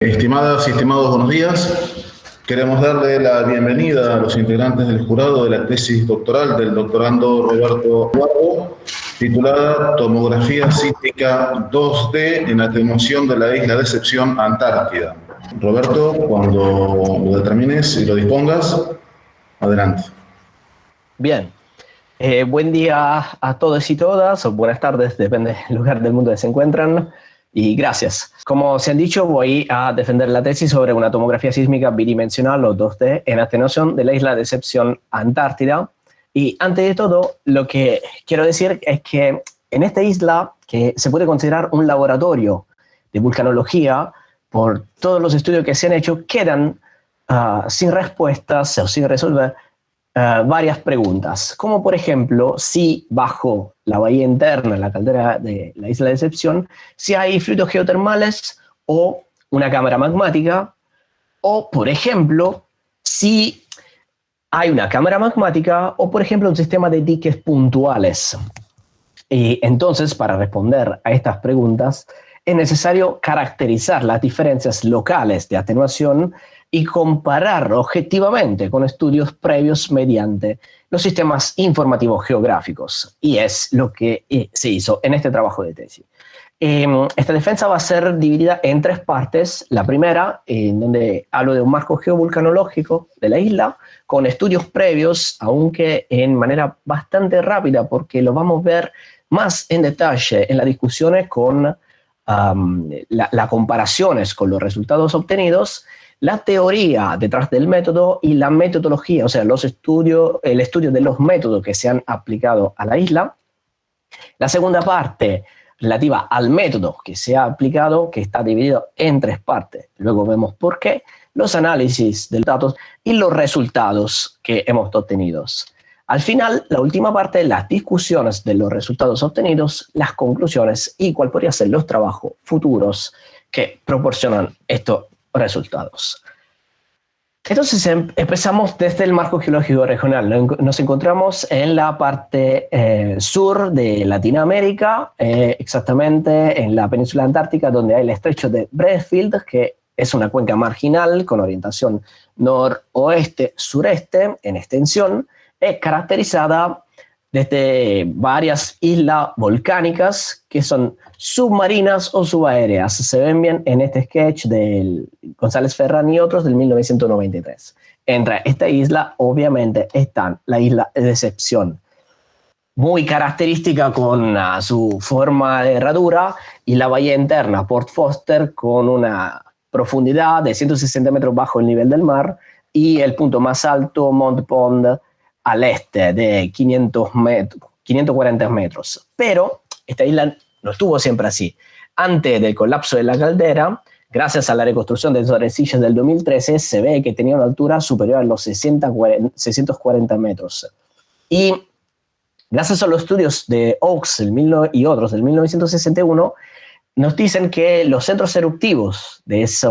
Estimadas y estimados, buenos días. Queremos darle la bienvenida a los integrantes del jurado de la tesis doctoral del doctorando Roberto Eduardo, titulada Tomografía sísmica 2D en atenuación de la isla de excepción Antártida. Roberto, cuando lo determines y lo dispongas, adelante. Bien. Buen día a todos y todas, o buenas tardes, depende del lugar del mundo donde se encuentran, y gracias. Como se han dicho, voy a defender la tesis sobre una tomografía sísmica bidimensional o 2D en atenuación de la isla de excepción Antártida. Y antes de todo, lo que quiero decir es que en esta isla, que se puede considerar un laboratorio de vulcanología, por todos los estudios que se han hecho, quedan sin respuestas o sin resolver varias preguntas, como por ejemplo, si bajo la bahía interna, la caldera de la isla de excepción, si hay fluidos geotermales o una cámara magmática, o por ejemplo, si hay una cámara magmática o por ejemplo un sistema de diques puntuales. Y entonces, para responder a estas preguntas, es necesario caracterizar las diferencias locales de atenuación y comparar objetivamente con estudios previos mediante los sistemas informativos geográficos. Y es lo que se hizo en este trabajo de tesis. Esta defensa va a ser dividida en tres partes. La primera, en donde hablo de un marco geovulcanológico de la isla, con estudios previos, aunque en manera bastante rápida, porque lo vamos a ver más en detalle en las discusiones con las comparaciones con los resultados obtenidos, la teoría detrás del método y la metodología, o sea, el estudio de los métodos que se han aplicado a la isla. La segunda parte, relativa al método que se ha aplicado, que está dividido en tres partes. Luego vemos por qué, los análisis de los datos y los resultados que hemos obtenido. Al final, la última parte, las discusiones de los resultados obtenidos, las conclusiones y cuál podrían ser los trabajos futuros que proporcionan estos resultados. Entonces empezamos desde el marco geológico regional. Nos encontramos en la parte sur de Latinoamérica, exactamente en la península antártica, donde hay el estrecho de Bradfield, que es una cuenca marginal con orientación noroeste-sureste en extensión, caracterizada desde varias islas volcánicas que son submarinas o subaéreas. Se ven bien en este sketch de González Ferrán y otros del 1993. Entre esta isla, obviamente, están la isla de excepción, muy característica con su forma de herradura, y la bahía interna, Port Foster, con una profundidad de 160 metros bajo el nivel del mar, y el punto más alto, Mont Pond, al este de 540 metros. Pero esta isla no estuvo siempre así. Antes del colapso de la caldera, gracias a la reconstrucción de Torrecillas del 2013, se ve que tenía una altura superior a los 640 metros. Y gracias a los estudios de Oakes y otros del 1961, nos dicen que los centros eruptivos de ese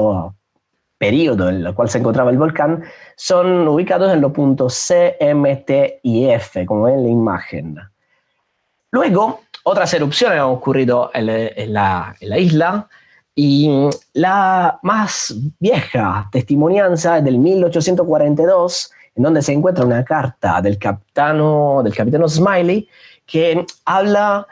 periodo en el cual se encontraba el volcán son ubicados en los puntos C, M, T y F, como ven en la imagen. Luego, otras erupciones han ocurrido en la isla, y la más vieja testimonianza es del 1842, en donde se encuentra una carta del capitano Smiley, que habla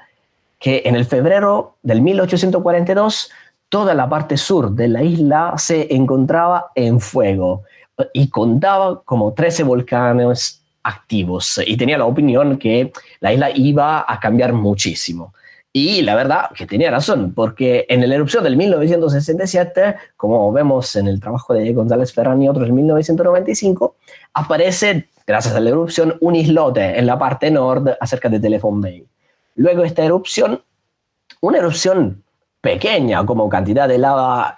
que en el febrero del 1842 toda la parte sur de la isla se encontraba en fuego y contaba como 13 volcanes activos, y tenía la opinión que la isla iba a cambiar muchísimo. Y la verdad que tenía razón, porque en la erupción del 1967, como vemos en el trabajo de González Ferrán y otros en 1995, aparece, gracias a la erupción, un islote en la parte norte acerca de Telephone Bay. Luego esta erupción, una erupción pequeña como cantidad de lava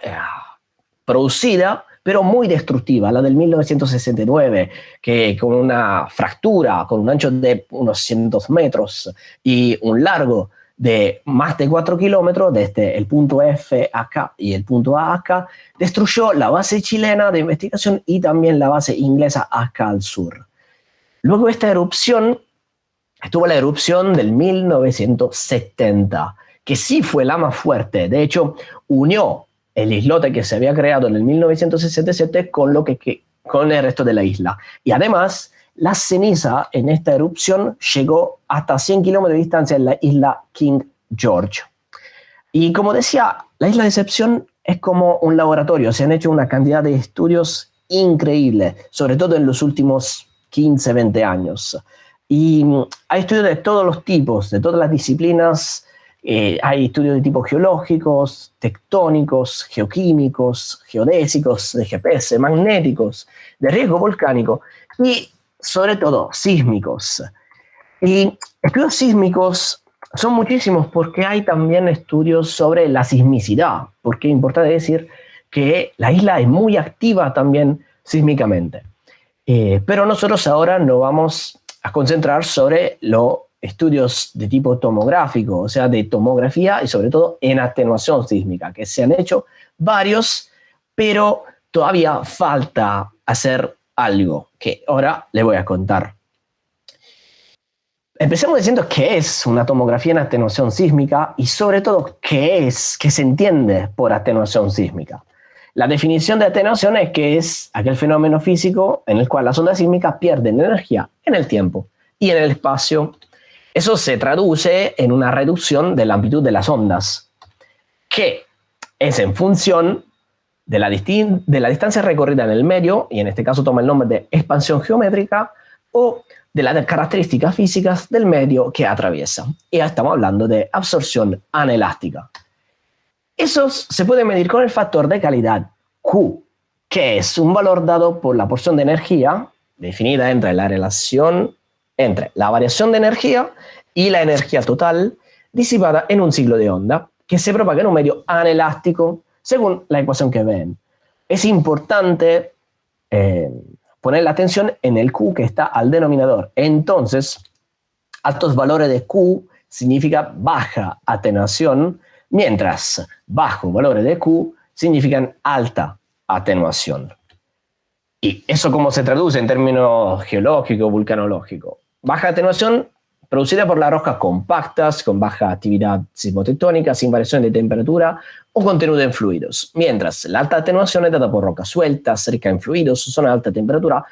producida, pero muy destructiva, la del 1969, que con una fractura, con un ancho de unos 100 metros y un largo de más de 4 kilómetros, desde el punto F acá y el punto A acá, destruyó la base chilena de investigación y también la base inglesa acá al sur. Luego de esta erupción, estuvo la erupción del 1970, que sí fue la más fuerte. De hecho, unió el islote que se había creado en el 1967 con el resto de la isla. Y además, la ceniza en esta erupción llegó hasta 100 kilómetros de distancia en la isla King George. Y como decía, la isla de Decepción es como un laboratorio. Se han hecho una cantidad de estudios increíbles, sobre todo en los últimos 15, 20 años. Y hay estudios de todos los tipos, de todas las disciplinas. Hay estudios de tipo geológicos, tectónicos, geoquímicos, geodésicos, de GPS, magnéticos, de riesgo volcánico y sobre todo sísmicos. Y estudios sísmicos son muchísimos porque hay también estudios sobre la sismicidad, porque es importante decir que la isla es muy activa también sísmicamente. Pero nosotros ahora nos vamos a concentrar sobre los estudios de tipo tomográfico, o sea, de tomografía y sobre todo en atenuación sísmica, que se han hecho varios, pero todavía falta hacer algo que ahora le voy a contar. Empecemos diciendo qué es una tomografía en atenuación sísmica y sobre todo qué se entiende por atenuación sísmica. La definición de atenuación es que es aquel fenómeno físico en el cual las ondas sísmicas pierden energía en el tiempo y en el espacio. Eso se traduce en una reducción de la amplitud de las ondas, que es en función de la distancia recorrida en el medio, y en este caso toma el nombre de expansión geométrica, o de las características físicas del medio que atraviesa. Y ya estamos hablando de absorción anelástica. Esos se pueden medir con el factor de calidad Q, que es un valor dado por la porción de energía definida entre la relación entre la variación de energía y la energía total disipada en un ciclo de onda que se propaga en un medio anelástico según la ecuación que ven. Es importante poner la atención en el Q que está al denominador. Entonces, altos valores de Q significa baja atenuación, mientras bajos valores de Q significan alta atenuación. ¿Y eso cómo se traduce en términos geológicos, vulcanológicos? Baja atenuación producida por las rocas compactas, con baja actividad sismotectónica, sin variación de temperatura o contenido en fluidos, mientras la alta atenuación es dada por rocas sueltas, ricas en fluidos, zona de alta temperatura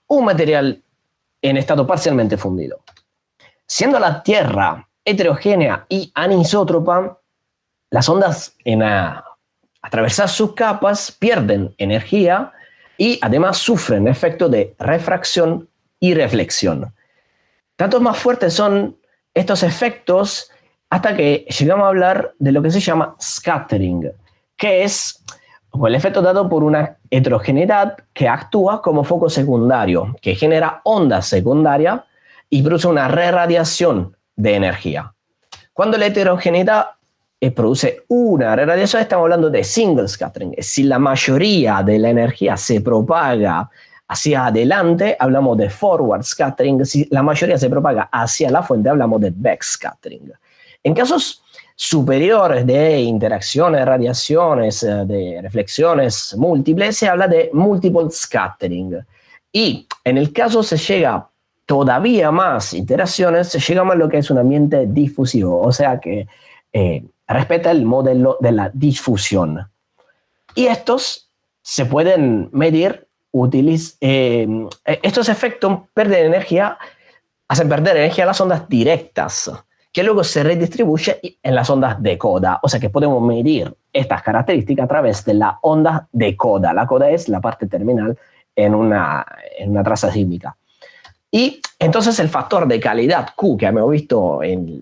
o material en estado parcialmente fundido. Siendo la Tierra heterogénea y anisótropa, las ondas en atravesar sus capas pierden energía y además sufren efectos de refracción y reflexión. Tanto más fuertes son estos efectos hasta que llegamos a hablar de lo que se llama scattering, que es el efecto dado por una heterogeneidad que actúa como foco secundario, que genera ondas secundarias y produce una reradiación de energía. Cuando la heterogeneidad produce una reradiación, estamos hablando de single scattering. Si la mayoría de la energía se propaga hacia adelante, hablamos de forward scattering. Si la mayoría se propaga hacia la fuente, hablamos de backscattering. En casos superiores de interacciones, radiaciones, de reflexiones múltiples, se habla de multiple scattering. Y en el caso se llega todavía más interacciones, se llega a lo que es un ambiente difusivo, o sea que respeta el modelo de la difusión. Y estos se pueden medir. Estos efectos hacen perder energía a las ondas directas, que luego se redistribuye en las ondas de coda. O sea que podemos medir estas características a través de la onda de coda. La coda es la parte terminal en una traza sísmica. Y entonces el factor de calidad Q, que hemos visto en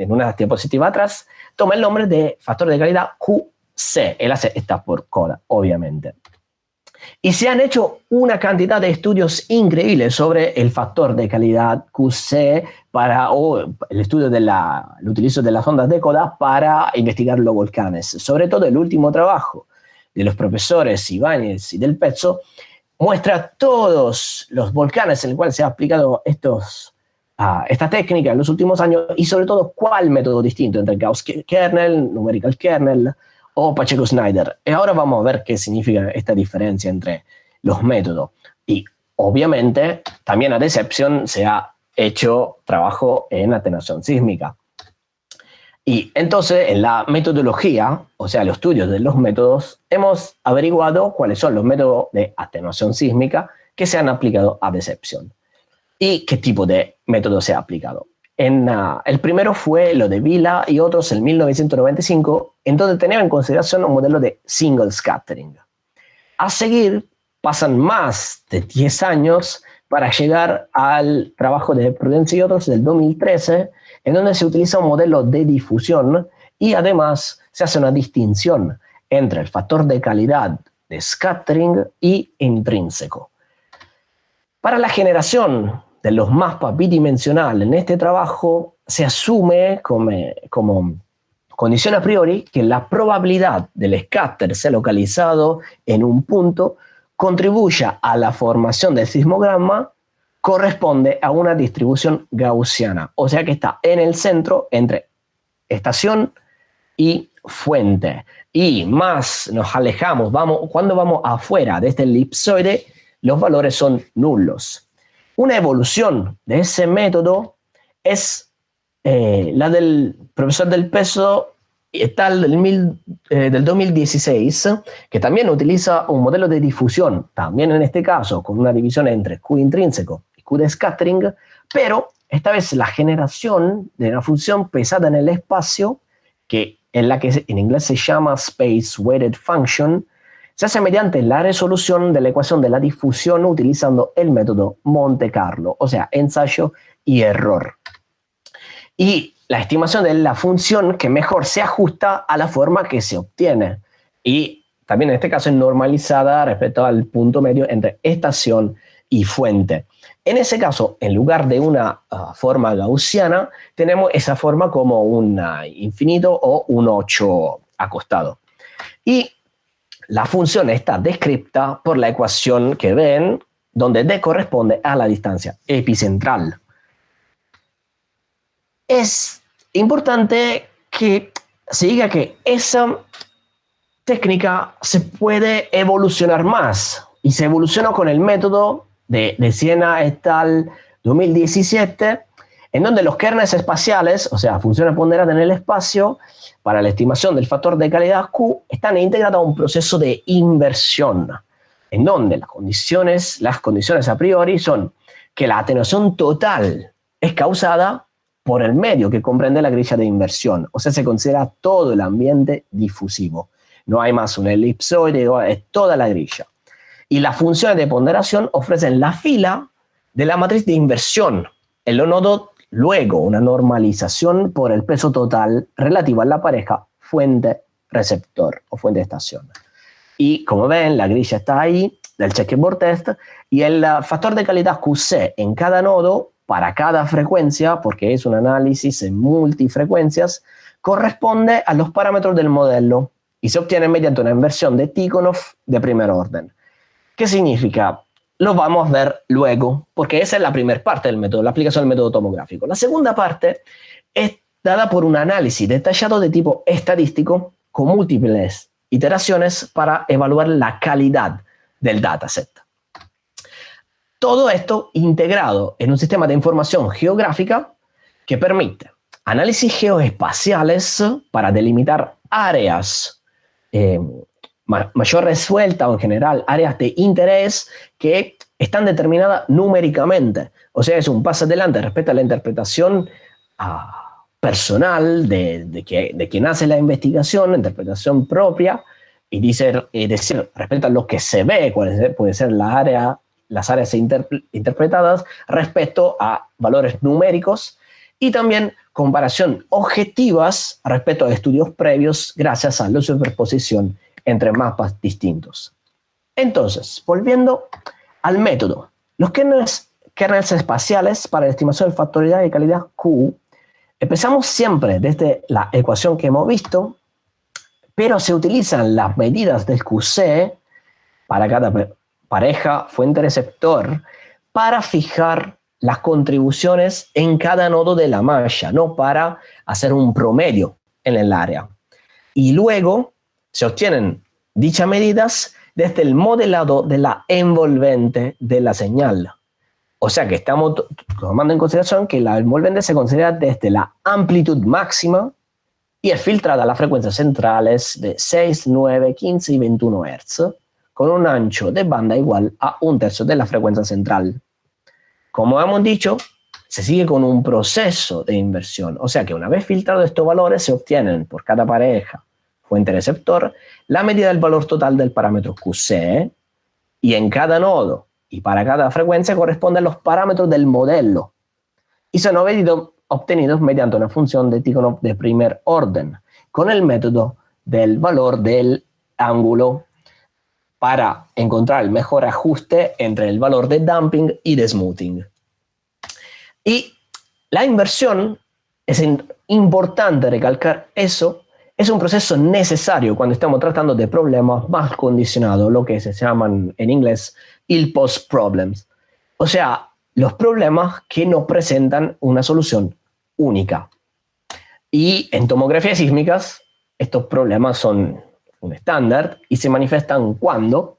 una diapositiva atrás, toma el nombre de factor de calidad QC. El AC está por coda, obviamente. Y se han hecho una cantidad de estudios increíbles sobre el factor de calidad QC o el estudio del utilizo de las ondas de coda para investigar los volcanes. Sobre todo el último trabajo de los profesores Ibáñez y del Pezzo muestra todos los volcanes en los cuales se ha aplicado esta técnica en los últimos años y sobre todo cuál método distinto entre Gauss-Kernel, Numerical Kernel o Pacheco-Snyder. Y ahora vamos a ver qué significa esta diferencia entre los métodos. Y obviamente también a Decepción se ha hecho trabajo en atenuación sísmica. Y entonces en la metodología, o sea, los estudios de los métodos, hemos averiguado cuáles son los métodos de atenuación sísmica que se han aplicado a decepción y qué tipo de método se ha aplicado. El primero fue lo de Vila y otros en 1995, en donde tenían en consideración un modelo de single scattering. A seguir, pasan más de 10 años para llegar al trabajo de Prudencio y otros del 2013, en donde se utiliza un modelo de difusión y además se hace una distinción entre el factor de calidad de scattering y intrínseco. Para la generación de los mapas bidimensionales en este trabajo se asume como condición a priori que la probabilidad del scatter sea localizado en un punto contribuya a la formación del sismograma corresponde a una distribución gaussiana, o sea que está en el centro entre estación y fuente. Y más nos alejamos, cuando vamos afuera de este elipsoide, los valores son nulos. Una evolución de ese método es la del profesor del peso tal del 2016, que también utiliza un modelo de difusión, también en este caso con una división entre Q intrínseco y Q de scattering, pero esta vez la generación de una función pesada en el espacio, que en la que en inglés se llama Space Weighted Function, se hace mediante la resolución de la ecuación de la difusión utilizando el método Monte Carlo, o sea, ensayo y error. Y la estimación de la función que mejor se ajusta a la forma que se obtiene. Y también en este caso es normalizada respecto al punto medio entre estación y fuente. En ese caso, en lugar de una forma gaussiana, tenemos esa forma como un infinito o un 8 acostado. Y la función está descrita por la ecuación que ven, donde D corresponde a la distancia epicentral. Es importante que se diga que esa técnica se puede evolucionar más y se evolucionó con el método de Siena et al. 2017, en donde los kernels espaciales, o sea, funciones ponderadas en el espacio, para la estimación del factor de calidad Q, están integradas a un proceso de inversión, en donde las condiciones a priori son que la atenuación total es causada por el medio que comprende la grilla de inversión, o sea, se considera todo el ambiente difusivo. No hay más un elipsoide, es toda la grilla. Y las funciones de ponderación ofrecen la fila de la matriz de inversión. El nodo luego una normalización por el peso total relativo a la pareja fuente-receptor o fuente-estación. Y como ven, la grilla está ahí, del checkerboard test, y el factor de calidad QC en cada nodo, para cada frecuencia, porque es un análisis en multifrecuencias, corresponde a los parámetros del modelo y se obtiene mediante una inversión de Tikhonov de primer orden. ¿Qué significa? Lo vamos a ver luego, porque esa es la primera parte del método, la aplicación del método tomográfico. La segunda parte es dada por un análisis detallado de tipo estadístico con múltiples iteraciones para evaluar la calidad del dataset. Todo esto integrado en un sistema de información geográfica que permite análisis geoespaciales para delimitar áreas mayor resuelta o en general áreas de interés que están determinadas numéricamente. O sea, es un paso adelante respecto a la interpretación personal de quien hace la investigación, interpretación propia, y decir respecto a lo que se ve, cuál puede ser las áreas interpretadas respecto a valores numéricos, y también comparación objetivas respecto a estudios previos gracias a la superposición entre mapas distintos. Entonces, volviendo al método, los kernels espaciales para la estimación del factor de calidad Q, empezamos siempre desde la ecuación que hemos visto, pero se utilizan las medidas del QC para cada pareja fuente-receptor para fijar las contribuciones en cada nodo de la malla, no para hacer un promedio en el área. Y luego se obtienen dichas medidas desde el modelado de la envolvente de la señal. O sea que estamos tomando en consideración que la envolvente se considera desde la amplitud máxima y es filtrada a las frecuencias centrales de 6, 9, 15 y 21 Hz, con un ancho de banda igual a 1/3 de la frecuencia central. Como hemos dicho, se sigue con un proceso de inversión, o sea que una vez filtrados estos valores se obtienen por cada pareja fuente-receptor la medida del valor total del parámetro QC, y en cada nodo y para cada frecuencia corresponden los parámetros del modelo y son obtenidos mediante una función de Tikhonov de primer orden con el método del valor del ángulo para encontrar el mejor ajuste entre el valor de damping y de smoothing. Y la inversión, es importante recalcar eso, es un proceso necesario cuando estamos tratando de problemas más condicionados, lo que se llaman en inglés ill-post problems. O sea, los problemas que no presentan una solución única. Y en tomografías sísmicas, estos problemas son un estándar y se manifiestan cuando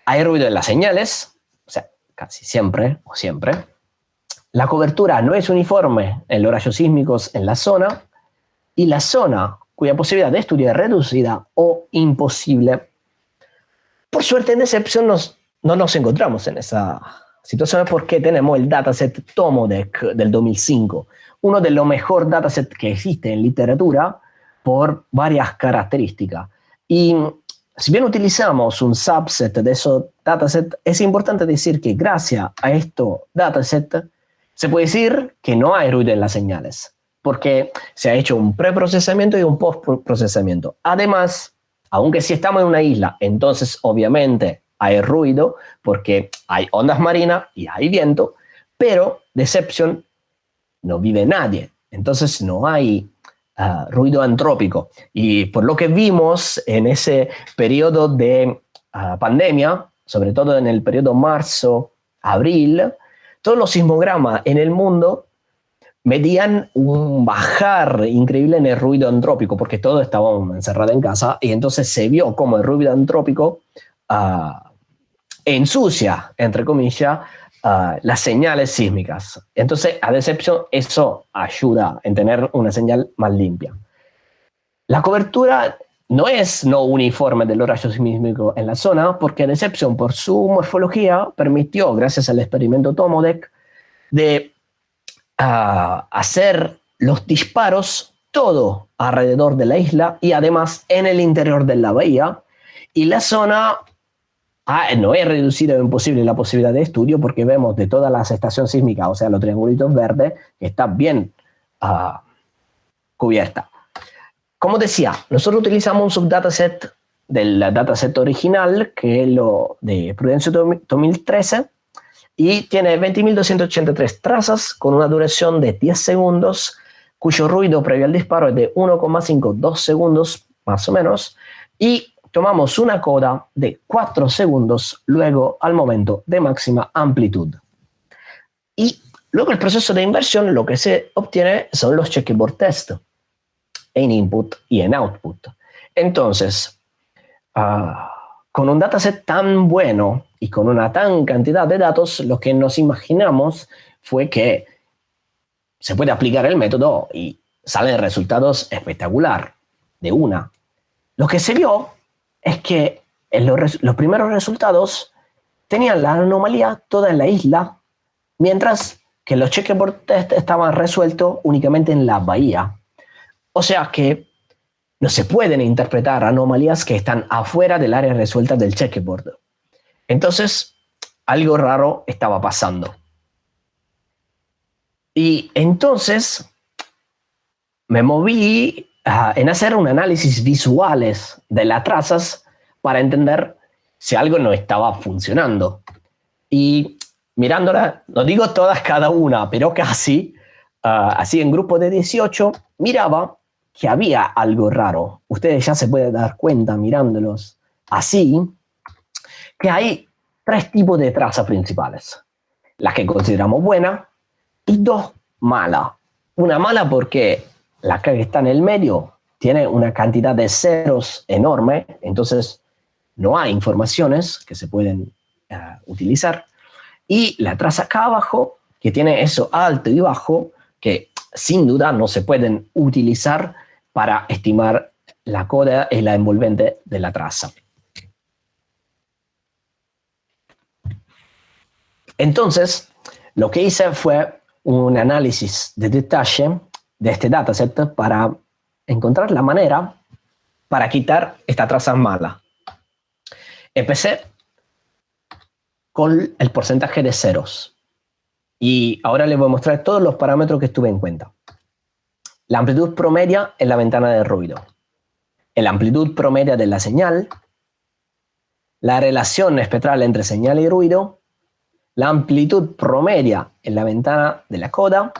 hay ruido en las señales, o sea, casi siempre o siempre. La cobertura no es uniforme en los rayos sísmicos en la zona y la zona cuya posibilidad de estudio es reducida o imposible. Por suerte, en Deception no nos encontramos en esa situación porque tenemos el dataset Tomodec del 2005, uno de los mejores datasets que existe en literatura por varias características. Y si bien utilizamos un subset de esos datasets, es importante decir que gracias a estos datasets se puede decir que no hay ruido en las señales, porque se ha hecho un preprocesamiento y un postprocesamiento. Además, aunque si estamos en una isla, entonces obviamente hay ruido, porque hay ondas marinas y hay viento, pero Deception no vive nadie, entonces no hay ruido antrópico. Y por lo que vimos en ese periodo de pandemia, sobre todo en el periodo marzo-abril, todos los sismogramas en el mundo medían un bajar increíble en el ruido antrópico, porque todos estábamos encerrados en casa, y entonces se vio como el ruido antrópico ensucia, entre comillas, las señales sísmicas. Entonces, a Deception, eso ayuda en tener una señal más limpia. La cobertura no es no uniforme de los rayos sísmicos en la zona, porque Deception, por su morfología, permitió, gracias al experimento Tomodec, de hacer los disparos todo alrededor de la isla y además en el interior de la bahía, y la zona no es reducida o imposible la posibilidad de estudio porque vemos de todas las estaciones sísmicas, o sea, los triangulitos verdes, que está bien cubierta. Como decía, nosotros utilizamos un subdataset del dataset original, que es lo de Prudencio 2013, y tiene 20.283 trazas con una duración de 10 segundos, cuyo ruido previo al disparo es de 1,52 segundos, más o menos, y tomamos una coda de 4 segundos luego al momento de máxima amplitud. Y luego el proceso de inversión, lo que se obtiene son los checkerboard test en input y en output. Entonces, con un dataset tan bueno y con una tan cantidad de datos, lo que nos imaginamos fue que se puede aplicar el método y salen resultados espectaculares de una. Lo que se vio es que los primeros resultados tenían la anomalía toda en la isla, mientras que los checkerboard test estaban resueltos únicamente en la bahía. O sea que no se pueden interpretar anomalías que están afuera del área resuelta del checkerboard. Entonces, algo raro estaba pasando. Y entonces me moví en hacer un análisis visuales de las trazas para entender si algo no estaba funcionando. Y mirándola, no digo todas cada una, pero casi, así en grupo de 18, miraba que había algo raro. Ustedes ya se pueden dar cuenta mirándolos así, que hay 3 tipos de trazas principales. Las que consideramos buenas y 2 malas. Una mala porque la que está en el medio tiene una cantidad de ceros enorme, entonces no hay informaciones que se pueden utilizar. Y la traza acá abajo, que tiene eso alto y bajo, que sin duda no se pueden utilizar para estimar la coda y la envolvente de la traza. Entonces, lo que hice fue un análisis de detalle de este dataset para encontrar la manera para quitar esta traza mala. Empecé con el porcentaje de ceros. Y ahora les voy a mostrar todos los parámetros que tuve en cuenta. La amplitud promedia en la ventana de ruido. La amplitud promedia de la señal. La relación espectral entre señal y ruido. La amplitud promedia en la ventana de la coda.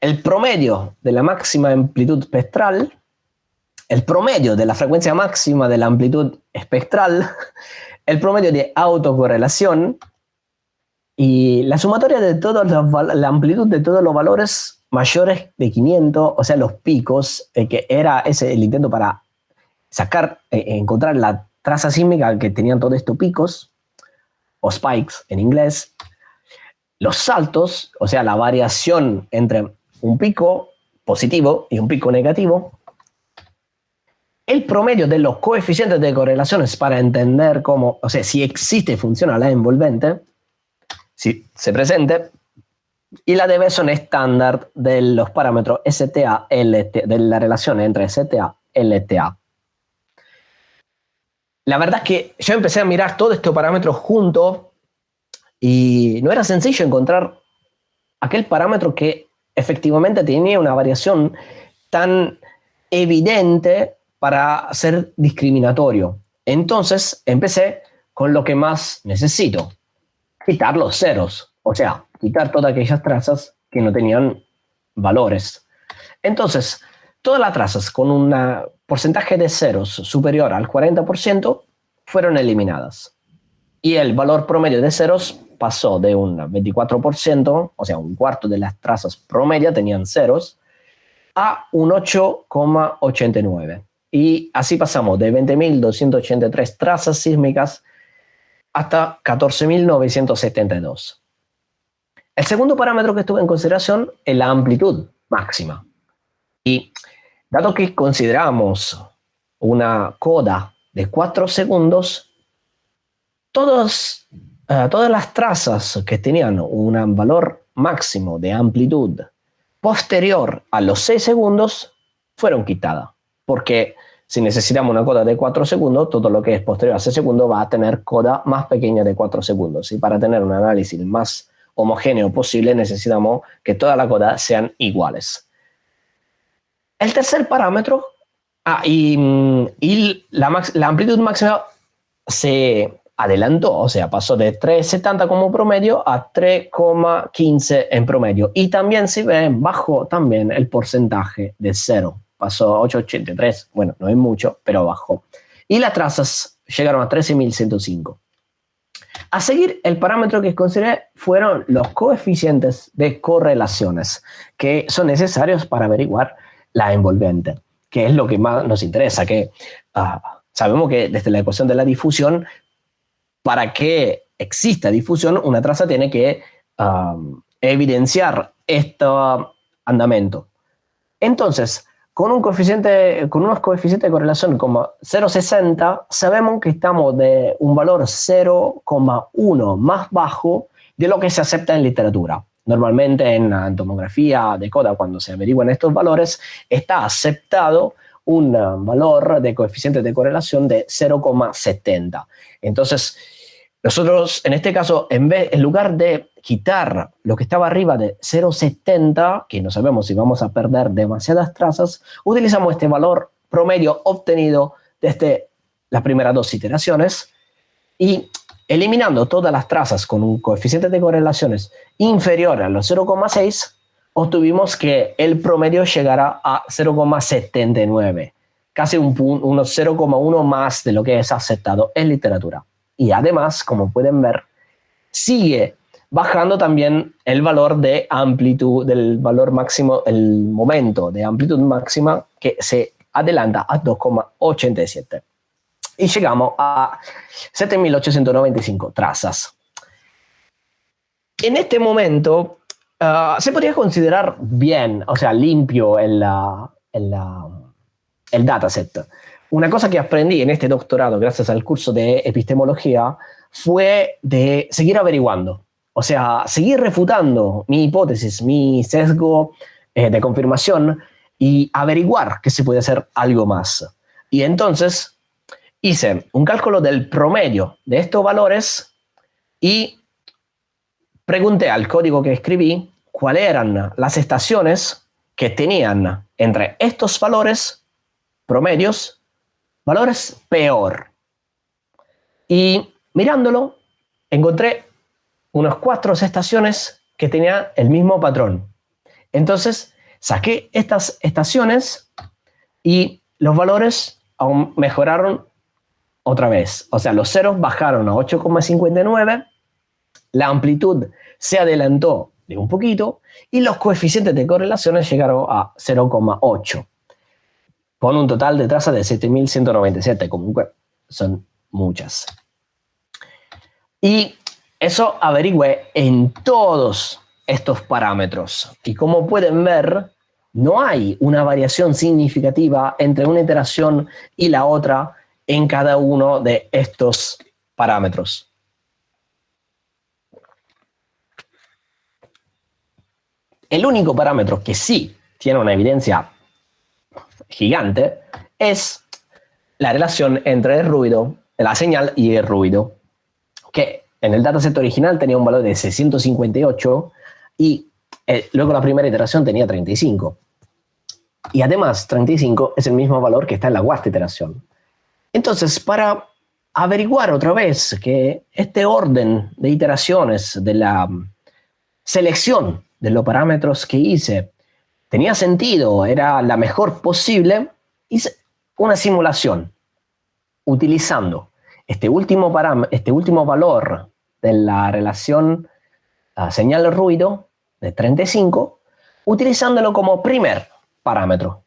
El promedio de la máxima amplitud espectral. El promedio de la frecuencia máxima de la amplitud espectral. El promedio de autocorrelación. Y la sumatoria de la amplitud de todos los valores mayores de 500, o sea, los picos, que era ese el intento para sacar, encontrar la traza sísmica que tenían todos estos picos, o spikes en inglés. Los saltos, o sea, la variación entre un pico positivo y un pico negativo. El promedio de los coeficientes de correlaciones para entender cómo, o sea, si existe y funciona la envolvente, si se presente, y la deviación estándar de los parámetros STA-LTA, de la relación entre STA-LTA. La verdad es que yo empecé a mirar todos estos parámetros juntos y no era sencillo encontrar aquel parámetro que efectivamente tenía una variación tan evidente para ser discriminatorio. Entonces empecé con lo que más necesito. Quitar los ceros, o sea, quitar todas aquellas trazas que no tenían valores. Entonces, todas las trazas con un porcentaje de ceros superior al 40% fueron eliminadas. Y el valor promedio de ceros pasó de un 24%, o sea, un cuarto de las trazas promedio tenían ceros, a un 8,89. Y así pasamos de 20.283 trazas sísmicas hasta 14.972. El segundo parámetro que tuve en consideración es la amplitud máxima. Y dado que consideramos una coda de 4 segundos, todas las trazas que tenían un valor máximo de amplitud posterior a los 6 segundos fueron quitadas. Porque si necesitamos una coda de 4 segundos, todo lo que es posterior a 6 segundos va a tener coda más pequeña de 4 segundos. Y para tener un análisis más homogéneo posible, necesitamos que todas las codas sean iguales. El tercer parámetro, la amplitud máxima se adelantó, o sea, pasó de 3,70 como promedio a 3,15 en promedio. Y también se ve bajo también el porcentaje de cero. Pasó a 8,83, bueno, no es mucho, pero bajó. Y las trazas llegaron a 13.105. A seguir, el parámetro que consideré fueron los coeficientes de correlaciones, que son necesarios para averiguar la envolvente, que es lo que más nos interesa, que sabemos que desde la ecuación de la difusión, para que exista difusión, una traza tiene que evidenciar este andamento. Entonces, con unos coeficientes de correlación como 0,60, sabemos que estamos de un valor 0,1 más bajo de lo que se acepta en literatura. Normalmente en la tomografía de coda, cuando se averiguan estos valores, está aceptado un valor de coeficiente de correlación de 0,70. Entonces, nosotros, en este caso, en lugar de quitar lo que estaba arriba de 0,70, que no sabemos si vamos a perder demasiadas trazas, utilizamos este valor promedio obtenido desde las primeras dos iteraciones y eliminando todas las trazas con un coeficiente de correlaciones inferior a los 0,6, obtuvimos que el promedio llegara a 0,79, casi unos 0,1 más de lo que es aceptado en literatura. Y además, como pueden ver, sigue bajando también el valor de amplitud, del valor máximo, el momento de amplitud máxima que se adelanta a 2,87. Y llegamos a 7.895 trazas. En este momento se podría considerar bien, o sea, limpio el dataset. Una cosa que aprendí en este doctorado, gracias al curso de epistemología, fue de seguir averiguando. O sea, seguir refutando mi hipótesis, mi sesgo de confirmación y averiguar que se puede hacer algo más. Y entonces hice un cálculo del promedio de estos valores y pregunté al código que escribí cuáles eran las estaciones que tenían entre estos valores promedios, valores peor. Y mirándolo, encontré unas 4 estaciones que tenían el mismo patrón. Entonces, saqué estas estaciones y los valores aún mejoraron otra vez. O sea, los ceros bajaron a 8,59, la amplitud se adelantó de un poquito y los coeficientes de correlaciones llegaron a 0,8, con un total de trazas de 7.197, comunque son muchas. Y eso averigüé en todos estos parámetros. Y como pueden ver, no hay una variación significativa entre una iteración y la otra en cada uno de estos parámetros. El único parámetro que sí tiene una evidencia gigante es la relación entre el ruido, la señal y el ruido, que en el dataset original tenía un valor de 658 y luego la primera iteración tenía 35. Y además 35 es el mismo valor que está en la cuarta iteración. Entonces, para averiguar otra vez que este orden de iteraciones de la selección de los parámetros que hice tenía sentido, era la mejor posible, hice una simulación utilizando este último valor de la relación señal-ruido de 35, utilizándolo como primer parámetro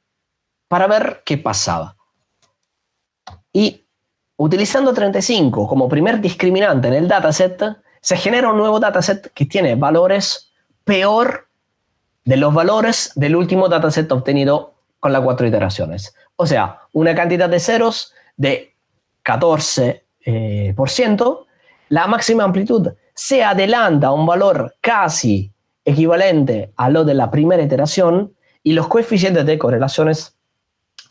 para ver qué pasaba. Y utilizando 35 como primer discriminante en el dataset, se genera un nuevo dataset que tiene valores peor de los valores del último dataset obtenido con las 4 iteraciones. O sea, una cantidad de ceros de 14%, la máxima amplitud se adelanta a un valor casi equivalente a lo de la primera iteración y los coeficientes de correlaciones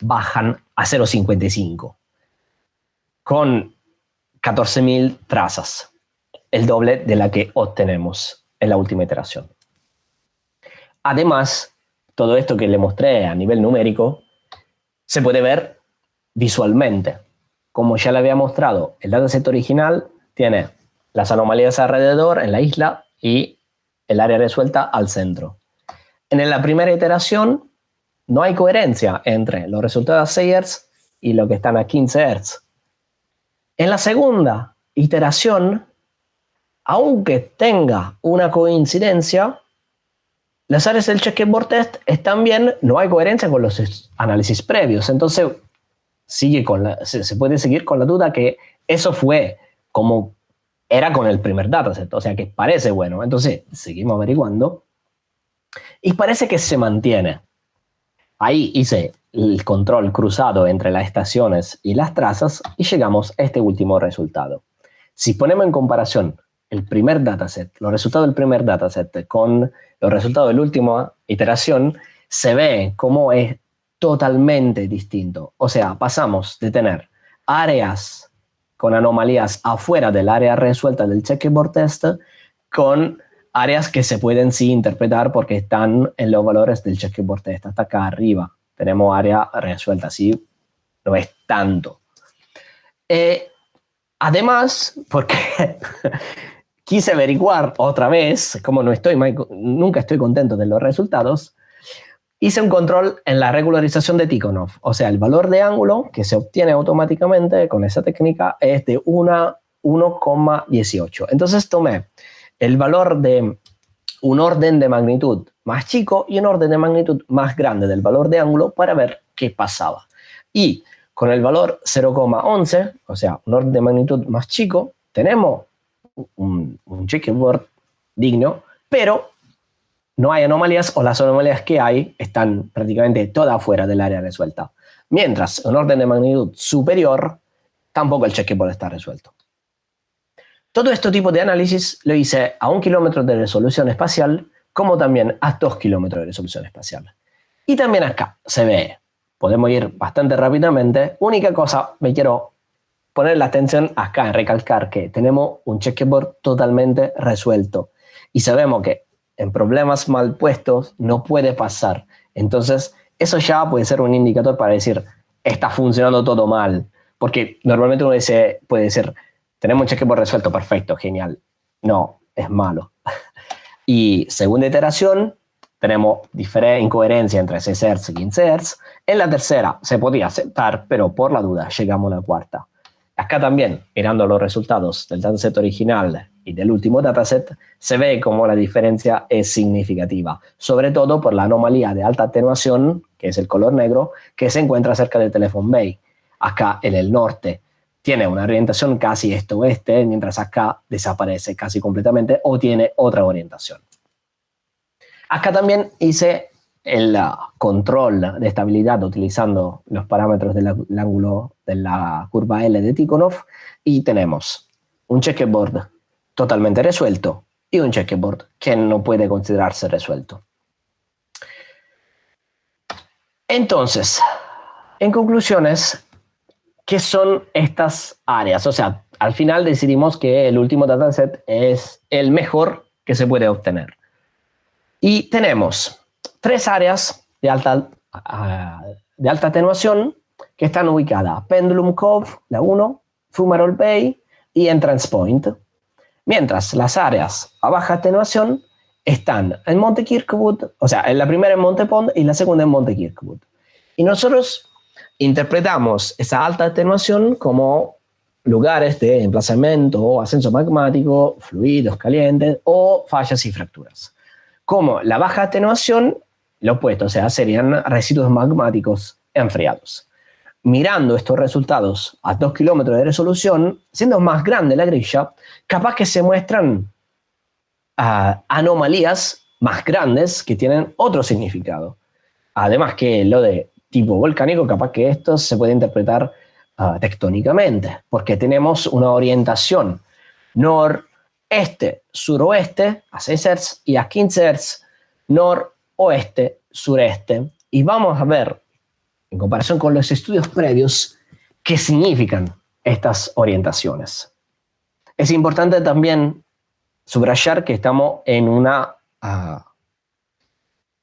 bajan a 0,55 con 14.000 trazas, el doble de la que obtenemos en la última iteración. Además, todo esto que le mostré a nivel numérico se puede ver visualmente. Como ya le había mostrado, el dataset original tiene las anomalías alrededor en la isla y el área resuelta al centro. En la primera iteración no hay coherencia entre los resultados a 6 Hz y lo que están a 15 Hz. En la segunda iteración, aunque tenga una coincidencia, las áreas del checkerboard test están bien, no hay coherencia con los análisis previos. Entonces, se puede seguir con la duda que eso fue como era con el primer dataset, o sea que parece bueno. Entonces, seguimos averiguando y parece que se mantiene. Ahí hice el control cruzado entre las estaciones y las trazas y llegamos a este último resultado. Si ponemos en comparación el primer dataset, los resultados del primer dataset con los resultados de la última iteración, se ve cómo es totalmente distinto. O sea, pasamos de tener áreas con anomalías afuera del área resuelta del checkerboard test con áreas que se pueden sí interpretar porque están en los valores del checkerboard test. Hasta acá arriba tenemos área resuelta, sí, no es tanto. Además, porque quise averiguar otra vez, como nunca estoy contento de los resultados, hice un control en la regularización de Tikhonov. O sea, el valor de ángulo que se obtiene automáticamente con esa técnica es de 1,18. Entonces tomé el valor de un orden de magnitud más chico y un orden de magnitud más grande del valor de ángulo para ver qué pasaba. Y con el valor 0,11, o sea, un orden de magnitud más chico, tenemos un checkerboard digno, pero no hay anomalías o las anomalías que hay están prácticamente todas afuera del área resuelta. Mientras en orden de magnitud superior, tampoco el checkerboard está resuelto. Todo este tipo de análisis lo hice a 1 kilómetro de resolución espacial, como también a 2 kilómetros de resolución espacial. Y también acá se ve, podemos ir bastante rápidamente. Única cosa, me quiero poner la atención acá en recalcar que tenemos un checkerboard totalmente resuelto. Y sabemos que en problemas mal puestos no puede pasar. Entonces, eso ya puede ser un indicador para decir, está funcionando todo mal. Porque normalmente uno puede decir, tenemos un checkerboard resuelto, perfecto, genial. No, es malo. Y segunda iteración, tenemos diferente incoherencia entre 6 Hz y 15 Hz. En la tercera se podía aceptar, pero por la duda llegamos a la cuarta. Acá también, mirando los resultados del dataset original y del último dataset, se ve como la diferencia es significativa, sobre todo por la anomalía de alta atenuación, que es el color negro, que se encuentra cerca del Telephone Bay, acá en el norte. Tiene una orientación casi este-oeste, mientras acá desaparece casi completamente o tiene otra orientación. Acá también hice el control de estabilidad utilizando los parámetros del ángulo de la curva L de Tikhonov y tenemos un checkerboard totalmente resuelto y un checkerboard que no puede considerarse resuelto. Entonces, en conclusiones, ¿qué son estas áreas? O sea, al final decidimos que el último dataset es el mejor que se puede obtener. Y tenemos 3 áreas de alta atenuación que están ubicadas: Pendulum Cove, la 1, Fumarole Bay y Entrance Point. Mientras las áreas a baja atenuación están en Monte Kirkwood, o sea, en la primera en Monte Pond y la segunda en Monte Kirkwood. Y nosotros interpretamos esa alta atenuación como lugares de emplazamiento, ascenso magmático, fluidos calientes o fallas y fracturas. Como la baja atenuación, lo opuesto, o sea, serían residuos magmáticos enfriados. Mirando estos resultados a 2 kilómetros de resolución, siendo más grande la grilla, capaz que se muestran anomalías más grandes que tienen otro significado. Además que lo de tipo volcánico, capaz que esto se puede interpretar tectónicamente, porque tenemos una orientación noreste, suroeste a 6 Hz y a 15 Hz, noroeste, sureste. Y vamos a ver, en comparación con los estudios previos, qué significan estas orientaciones. Es importante también subrayar que estamos en una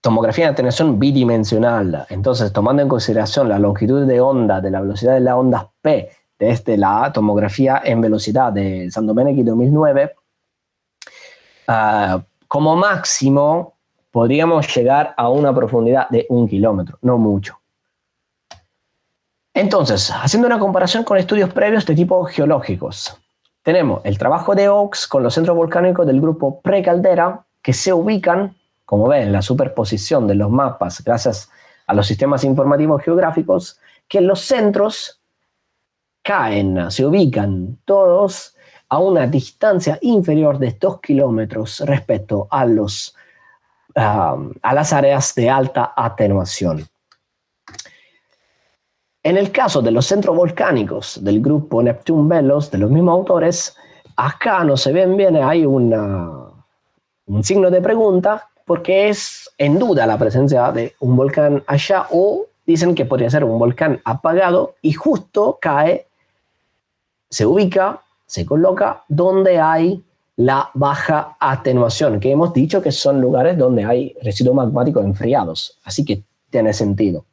tomografía de atenuación bidimensional. Entonces, tomando en consideración la longitud de onda de la velocidad de la onda P desde la tomografía en velocidad de San Domenici 2009, como máximo podríamos llegar a una profundidad de 1 kilómetro, no mucho. Entonces, haciendo una comparación con estudios previos de tipo geológicos, tenemos el trabajo de Oaks con los centros volcánicos del grupo Precaldera, que se ubican, como ven, en la superposición de los mapas gracias a los sistemas informativos geográficos, que los centros se ubican todos a una distancia inferior de 2 kilómetros respecto a las áreas de alta atenuación. En el caso de los centros volcánicos del grupo Neptune-Velos, de los mismos autores, acá no se ven bien, hay un signo de pregunta, porque es en duda la presencia de un volcán allá, o dicen que podría ser un volcán apagado y justo cae, se ubica, se coloca donde hay la baja atenuación, que hemos dicho que son lugares donde hay residuos magmáticos enfriados, así que tiene sentido.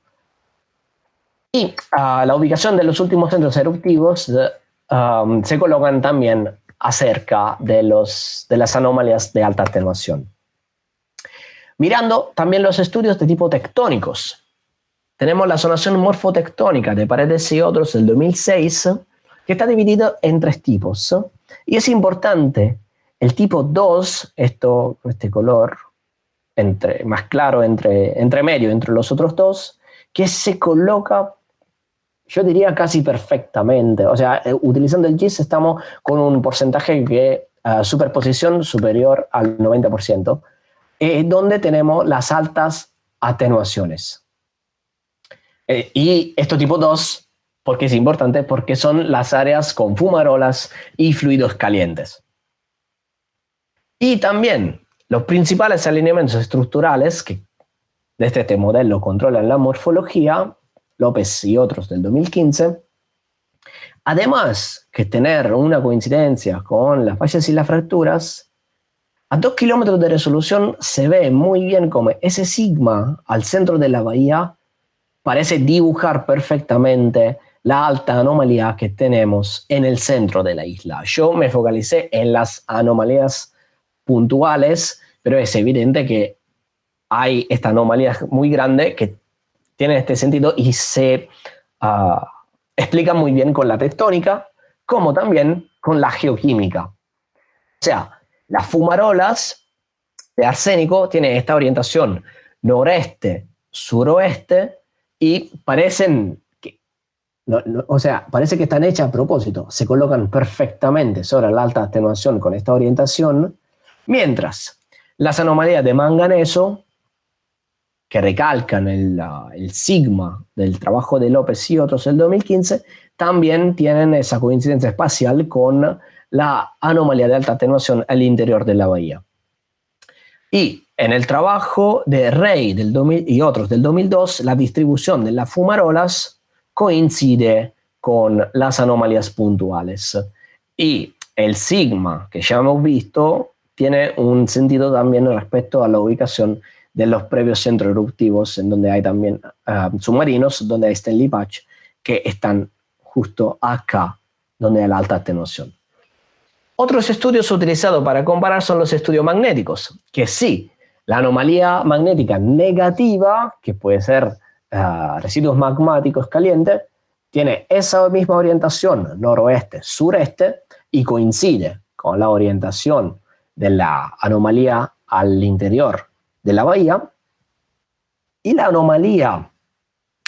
Y la ubicación de los últimos centros eruptivos se colocan también acerca de las anomalías de alta atenuación. Mirando también los estudios de tipo tectónicos, tenemos la zonación morfotectónica de Paredes y otros del 2006, que está dividido en 3 tipos. Y es importante, el tipo 2, este color más claro entre medio entre los otros dos, que se coloca, yo diría casi perfectamente. O sea, utilizando el GIS estamos con un porcentaje de superposición superior al 90%. donde tenemos las altas atenuaciones. Y esto tipo 2, porque es importante, porque son las áreas con fumarolas y fluidos calientes. Y también los principales alineamientos estructurales que desde este modelo controlan la morfología, López y otros del 2015, además que tener una coincidencia con las fallas y las fracturas, a 2 kilómetros de resolución se ve muy bien como ese sigma al centro de la bahía parece dibujar perfectamente la alta anomalía que tenemos en el centro de la isla. Yo me focalicé en las anomalías puntuales, pero es evidente que hay esta anomalía muy grande que tiene este sentido y se explica muy bien con la tectónica, como también con la geoquímica. O sea, las fumarolas de arsénico tienen esta orientación noreste-suroeste y parecen que, parece que están hechas a propósito, se colocan perfectamente sobre la alta atenuación con esta orientación, mientras las anomalías de manganeso, que recalcan el sigma del trabajo de López y otros del 2015, también tienen esa coincidencia espacial con la anomalía de alta atenuación al interior de la bahía. Y en el trabajo de Rey del 2000 y otros del 2002, la distribución de las fumarolas coincide con las anomalías puntuales. Y el sigma, que ya hemos visto, tiene un sentido también respecto a la ubicación de los previos centros eruptivos, en donde hay también submarinos, donde hay Stanley Patch, que están justo acá, donde hay la alta atenuación. Otros estudios utilizados para comparar son los estudios magnéticos, que sí, la anomalía magnética negativa, que puede ser residuos magmáticos calientes, tiene esa misma orientación noroeste-sureste y coincide con la orientación de la anomalía al interior de la bahía. Y la anomalía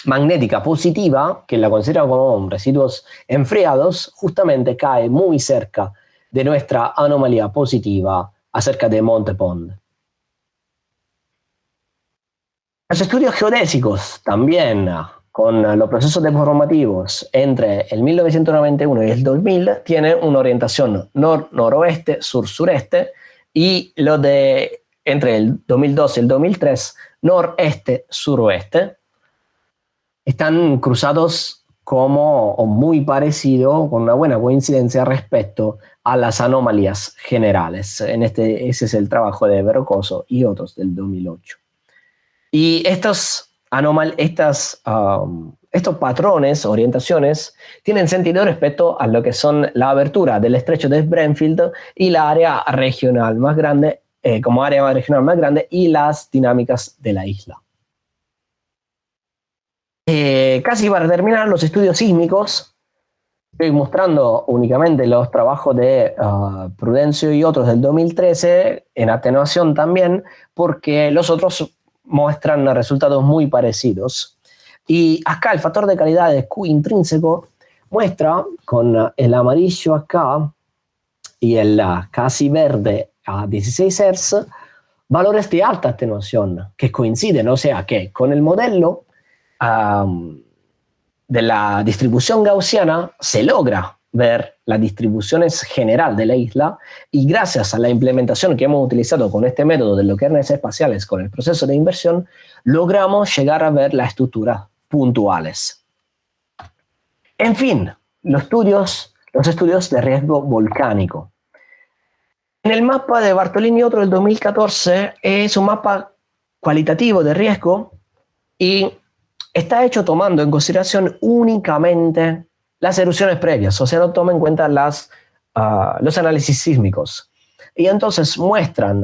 magnética positiva, que la considera como residuos enfriados, justamente cae muy cerca de nuestra anomalía positiva acerca de Monte Pond. Los estudios geodésicos también con los procesos deformativos entre el 1991 y el 2000 tienen una orientación noroeste, sur-sureste, y los de entre el 2002 y el 2003 noreste, suroeste. Están cruzados como o muy parecido, con una buena coincidencia respecto a las anomalías generales. Ese es el trabajo de Verrocoso y otros del 2008. Y estos patrones, orientaciones, tienen sentido respecto a lo que son la abertura del estrecho de Brentfield y la área regional más grande, como área regional más grande, y las dinámicas de la isla. Casi para terminar, los estudios sísmicos, estoy mostrando únicamente los trabajos de Prudencio y otros del 2013, en atenuación también, porque los otros muestran resultados muy parecidos. Y acá el factor de calidad de Q intrínseco muestra con el amarillo acá y el casi verde a 16 Hz valores de alta atenuación que coinciden, o sea que con el modelo de la distribución gaussiana se logra ver la distribución general de la isla, y gracias a la implementación que hemos utilizado con este método de los kernels espaciales con el proceso de inversión, logramos llegar a ver las estructuras puntuales. En fin, los estudios de riesgo volcánico. En el mapa de Bartolini y otro del 2014 es un mapa cualitativo de riesgo y está hecho tomando en consideración únicamente las erupciones previas, o sea, no toma en cuenta los análisis sísmicos. Y entonces muestran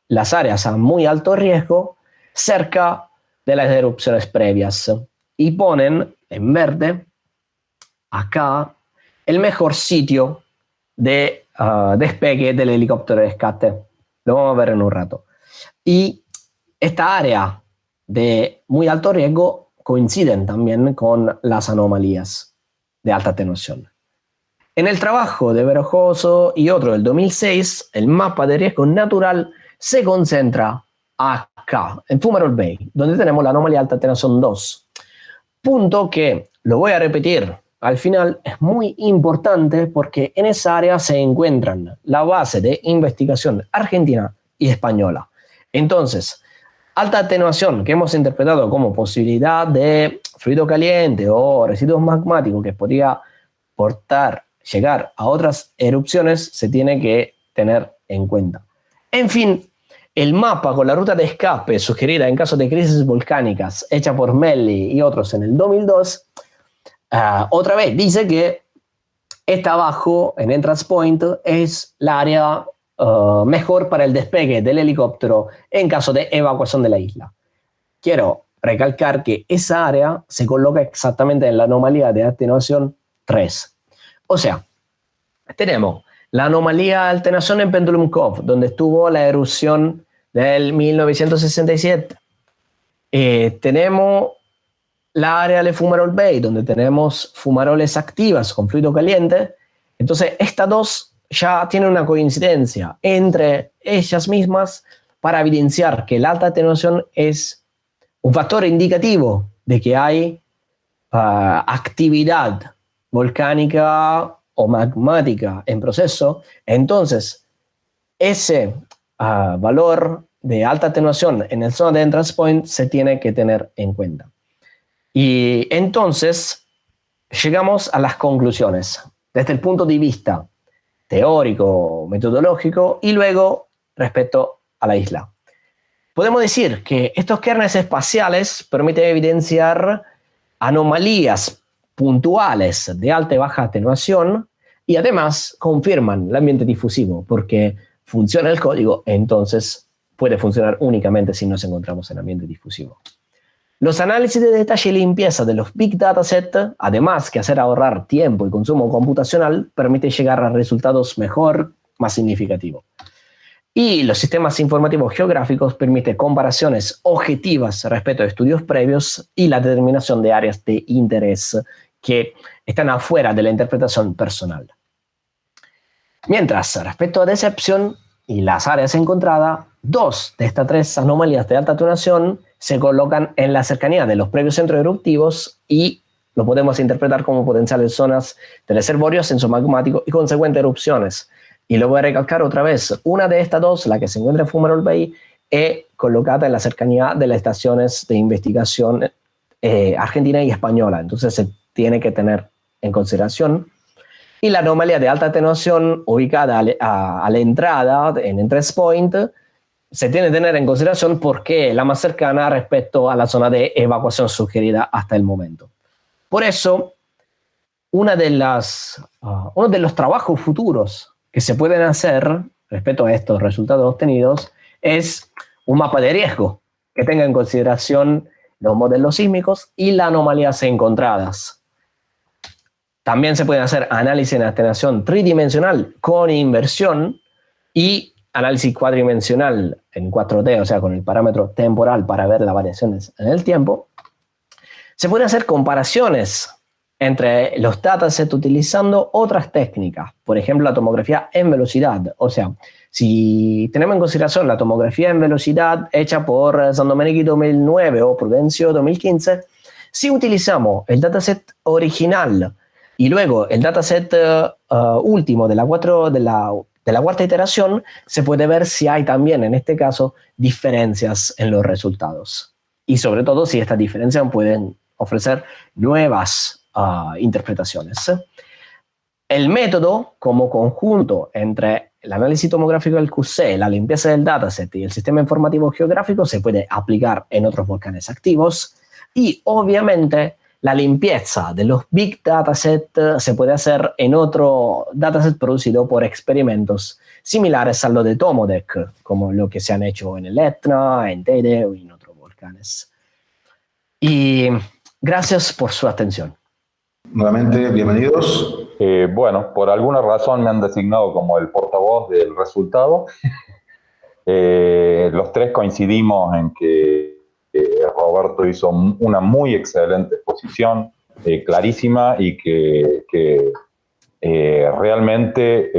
las áreas a muy alto riesgo cerca de las erupciones previas y ponen en verde acá el mejor sitio de despegue del helicóptero de rescate. Lo vamos a ver en un rato. Y esta área de muy alto riesgo coinciden también con las anomalías de alta atenuación. En el trabajo de Verrocoso y otro del 2006, el mapa de riesgo natural se concentra acá, en Fumarole Bay, donde tenemos la anomalía de alta atenuación 2. Punto que, lo voy a repetir, al final es muy importante porque en esa área se encuentran la base de investigación argentina y española. Entonces, alta atenuación que hemos interpretado como posibilidad de fluido caliente o residuos magmáticos que podría llegar a otras erupciones, se tiene que tener en cuenta. En fin, el mapa con la ruta de escape sugerida en caso de crisis volcánicas, hecha por Melli y otros en el 2002, otra vez dice que esta abajo, en Entrance Point, es la área mejor para el despegue del helicóptero en caso de evacuación de la isla. Quiero recalcar que esa área se coloca exactamente en la anomalía de atenuación 3. O sea, tenemos la anomalía de atenuación en Pendulum Cove, donde estuvo la erupción del 1967. Tenemos la área de Fumarole Bay, donde tenemos fumaroles activas con fluido caliente. Entonces, estas dos ya tienen una coincidencia entre ellas mismas para evidenciar que la alta atenuación es un factor indicativo de que hay actividad volcánica o magmática en proceso. Entonces, ese valor de alta atenuación en el zona de entrance point se tiene que tener en cuenta. Y entonces llegamos a las conclusiones desde el punto de vista teórico, metodológico y luego respecto a la isla. Podemos decir que estos kernes espaciales permiten evidenciar anomalías puntuales de alta y baja atenuación y además confirman el ambiente difusivo porque funciona el código, entonces puede funcionar únicamente si nos encontramos en ambiente difusivo. Los análisis de detalle y limpieza de los Big Dataset, además que hacer ahorrar tiempo y consumo computacional, permite llegar a resultados mejor, más significativos. Y los sistemas informativos geográficos permiten comparaciones objetivas respecto a estudios previos y la determinación de áreas de interés que están afuera de la interpretación personal. Mientras, respecto a decepción y las áreas encontradas, 2 de estas 3 anomalías de alta atenuación se colocan en la cercanía de los previos centros eruptivos y lo podemos interpretar como potenciales zonas de reservorio senso-magmático y consecuentes erupciones. Y lo voy a recalcar otra vez, una de estas 2, la que se encuentra en Fumarole Bay, es colocada en la cercanía de las estaciones de investigación argentina y española, entonces se tiene que tener en consideración. Y la anomalía de alta atenuación ubicada a la entrada en Entrance Point se tiene que tener en consideración porque es la más cercana respecto a la zona de evacuación sugerida hasta el momento. Por eso, uno de los trabajos futuros que se pueden hacer respecto a estos resultados obtenidos es un mapa de riesgo que tenga en consideración los modelos sísmicos y las anomalías encontradas. También se pueden hacer análisis en atenuación tridimensional con inversión y análisis cuadridimensional en 4D, o sea, con el parámetro temporal para ver las variaciones en el tiempo. Se pueden hacer comparaciones entre los datasets utilizando otras técnicas, por ejemplo, la tomografía en velocidad. O sea, si tenemos en consideración la tomografía en velocidad hecha por Sandomenici 2009 o Prudencio 2015, si utilizamos el dataset original y luego el dataset último de la cuarta iteración, se puede ver si hay también, en este caso, diferencias en los resultados. Y sobre todo, si estas diferencias pueden ofrecer nuevas interpretaciones. El método, como conjunto entre el análisis tomográfico del QC, la limpieza del dataset y el sistema informativo geográfico, se puede aplicar en otros volcanes activos. Y, obviamente, la limpieza de los Big Dataset se puede hacer en otro dataset producido por experimentos similares a lo de Tomodec, como lo que se han hecho en el Etna, en Teide o en otros volcanes. Y gracias por su atención. Nuevamente, bienvenidos. Bueno, por alguna razón me han designado como el portavoz del resultado. Los tres coincidimos en que Roberto hizo una muy excelente exposición, clarísima y que realmente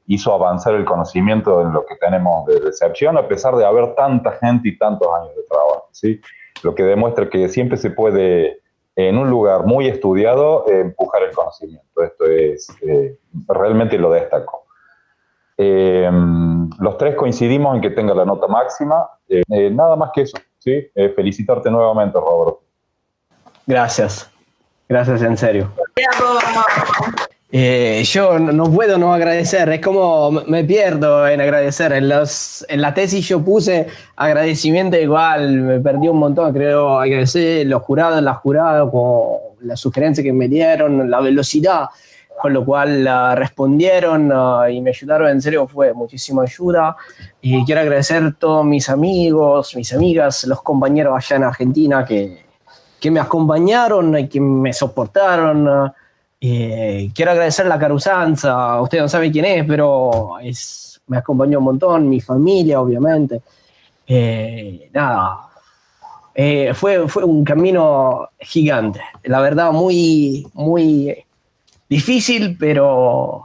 hizo avanzar el conocimiento en lo que tenemos de recepción, a pesar de haber tanta gente y tantos años de trabajo, ¿sí? Lo que demuestra que siempre se puede, en un lugar muy estudiado, empujar el conocimiento. Esto es, realmente lo destaco. Los tres coincidimos en que tenga la nota máxima. Nada más que eso, ¿sí? Felicitarte nuevamente, Roberto. Gracias, gracias en serio. Yo no puedo no agradecer, es como me pierdo en agradecer. En la tesis yo puse agradecimiento igual, me perdí un montón, creo, agradecer los jurados, las juradas, con la sugerencia que me dieron, la velocidad con lo cual respondieron y me ayudaron, en serio fue muchísima ayuda. Y quiero agradecer a todos mis amigos, mis amigas, los compañeros allá en Argentina que me acompañaron y que me soportaron. Quiero agradecer a la Carusanza, ustedes no saben quién es, pero me acompañó un montón, mi familia, obviamente. Fue un camino gigante, la verdad, muy, muy difícil, pero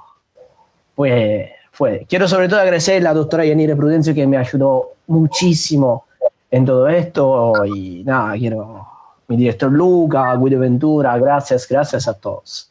fue. Quiero sobre todo agradecer a la doctora Yanire Prudencio, que me ayudó muchísimo en todo esto, y quiero mi director Luca, Guido Ventura, gracias a todos.